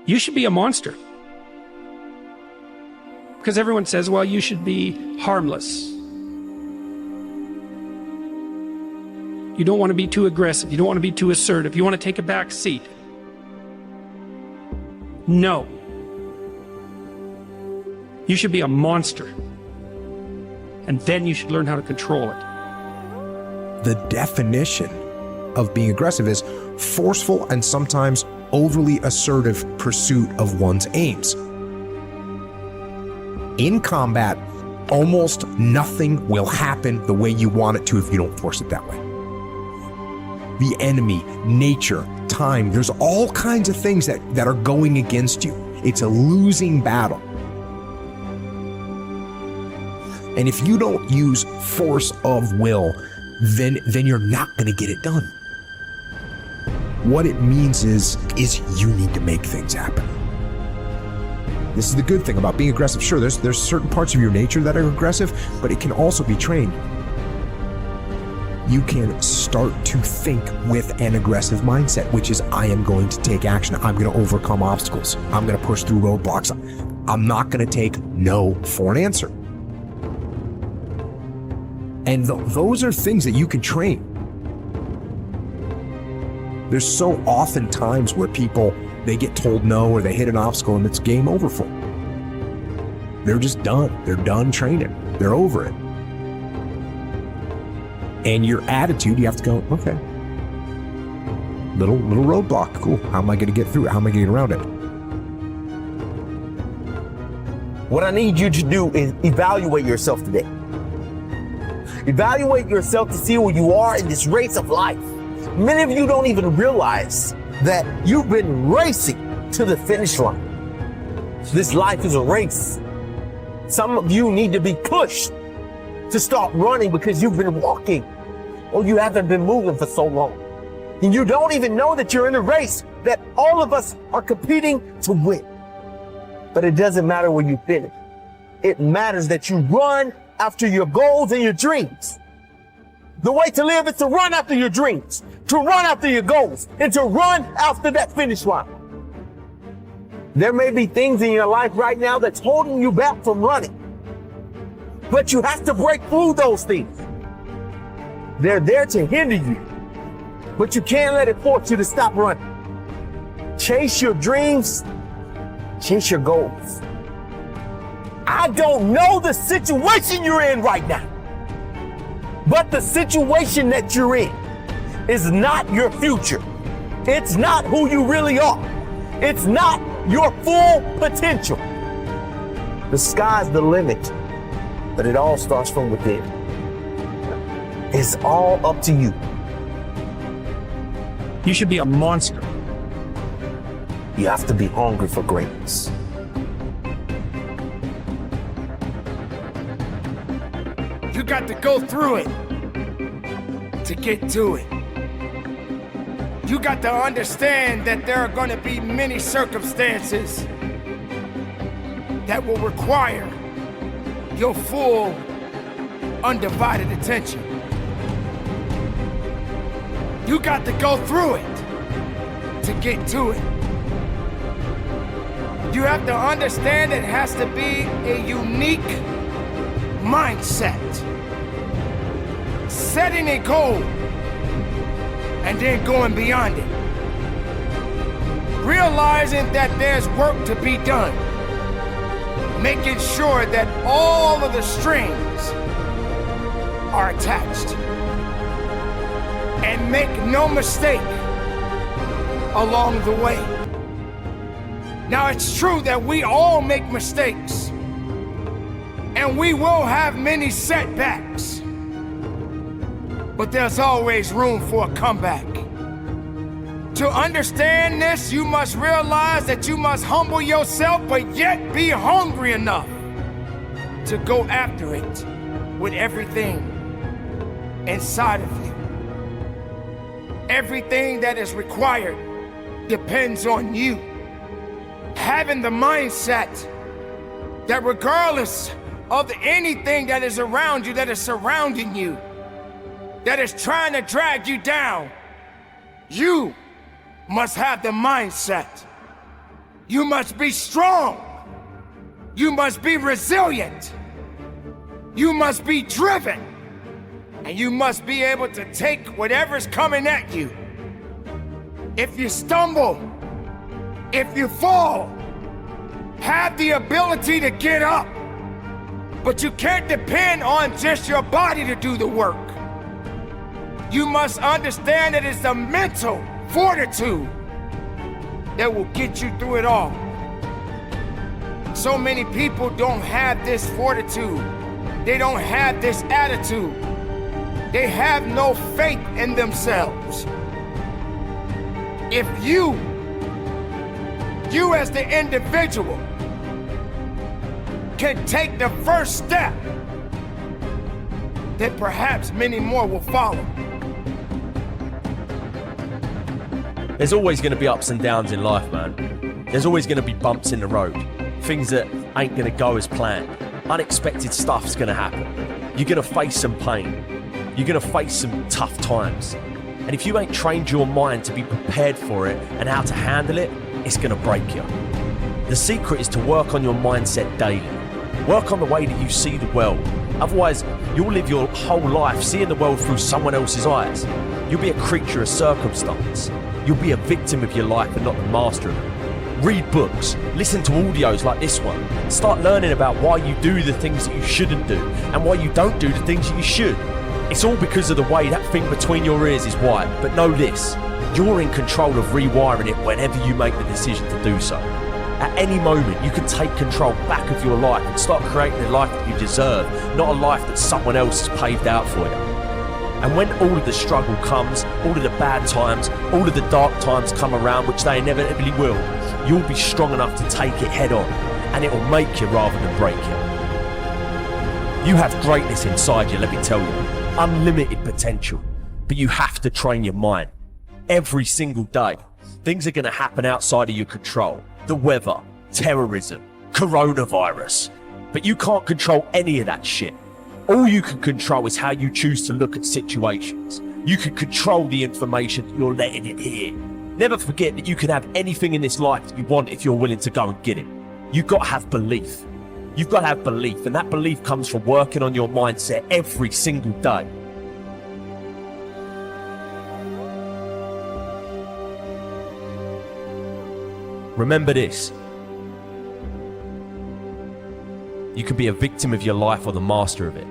You should be a monster. Because everyone says, well, you should be harmless. You don't want to be too aggressive. You don't want to be too assertive. You want to take a back seat. No. You should be a monster. And then you should learn how to control it. The definition of being aggressive is forceful and sometimes overly assertive pursuit of one's aims. In combat, almost nothing will happen the way you want it to if you don't force it that way. The enemy, nature, time, there's all kinds of things that are going against you. It's a losing battle. And if you don't use force of will, then you're not going to get it done. What it means is you need to make things happen. This is the good thing about being aggressive. Sure, there's certain parts of your nature that are aggressive, but it can also be trained. You can start to think with an aggressive mindset, which is, I am going to take action. I'm going to overcome obstacles. I'm going to push through roadblocks. I'm not going to take no for an answer. And those are things that you can train. There's so often times where people, they get told no or they hit an obstacle and it's game over for them. They're just done. They're done training. They're over it. And your attitude, you have to go, okay, little roadblock, cool. How am I going to get through it? How am I going to get around it? What I need you to do is evaluate yourself today. Evaluate yourself to see where you are in this race of life. Many of you don't even realize that you've been racing to the finish line. This life is a race. Some of you need to be pushed to start running because you've been walking or you haven't been moving for so long. And you don't even know that you're in a race that all of us are competing to win. But it doesn't matter where you finish. It matters that you run after your goals and your dreams. The way to live is to run after your dreams, to run after your goals, and to run after that finish line. There may be things in your life right now that's holding you back from running, but you have to break through those things. They're there to hinder you, but you can't let it force you to stop running. Chase your dreams, chase your goals. I don't know the situation you're in right now, but the situation that you're in is not your future. It's not who you really are. It's not your full potential. The sky's the limit, but it all starts from within. It's all up to you. You should be a monster. You have to be hungry for greatness. You got to go through it to get to it. You got to understand that there are going to be many circumstances that will require your full, undivided attention. You got to go through it to get to it. You have to understand it has to be a unique mindset. Setting a goal and then going beyond it. Realizing that there's work to be done. Making sure that all of the strings are attached. And make no mistake along the way. Now it's true that we all make mistakes. And we will have many setbacks. But there's always room for a comeback. To understand this, you must realize that you must humble yourself, but yet be hungry enough to go after it with everything inside of you. Everything that is required depends on you. Having the mindset that regardless of anything that is around you, that is surrounding you, that is trying to drag you down, you must have the mindset You must be strong. You must be resilient. You must be driven. And you must be able to take whatever's coming at you. If you stumble, if you fall, have the ability to get up. But you can't depend on just your body to do the work. You must understand that it's the mental fortitude that will get you through it all. So many people don't have this fortitude. They don't have this attitude. They have no faith in themselves. If you as the individual can take the first step, then perhaps many more will follow. There's always going to be ups and downs in life, man. There's always going to be bumps in the road. Things that ain't going to go as planned. Unexpected stuff's going to happen. You're going to face some pain. You're going to face some tough times. And if you ain't trained your mind to be prepared for it and how to handle it, it's going to break you. The secret is to work on your mindset daily. Work on the way that you see the world. Otherwise, you'll live your whole life seeing the world through someone else's eyes. You'll be a creature of circumstance. You'll be a victim of your life and not the master of it. Read books, listen to audios like this one. Start learning about why you do the things that you shouldn't do and why you don't do the things that you should. It's all because of the way that thing between your ears is wired. But know this, you're in control of rewiring it whenever you make the decision to do so. At any moment, you can take control back of your life and start creating the life that you deserve, not a life that someone else has paved out for you. And when all of the struggle comes, all of the bad times, all of the dark times come around, which they inevitably will, you'll be strong enough to take it head on, and it will make you rather than break you. You have greatness inside you, let me tell you. Unlimited potential. But you have to train your mind. Every single day, things are going to happen outside of your control. The weather, terrorism, coronavirus. But you can't control any of that shit. All you can control is how you choose to look at situations. You can control the information that you're letting in here. Never forget that you can have anything in this life that you want if you're willing to go and get it. You've got to have belief. You've got to have belief, and that belief comes from working on your mindset every single day. Remember this. You can be a victim of your life or the master of it.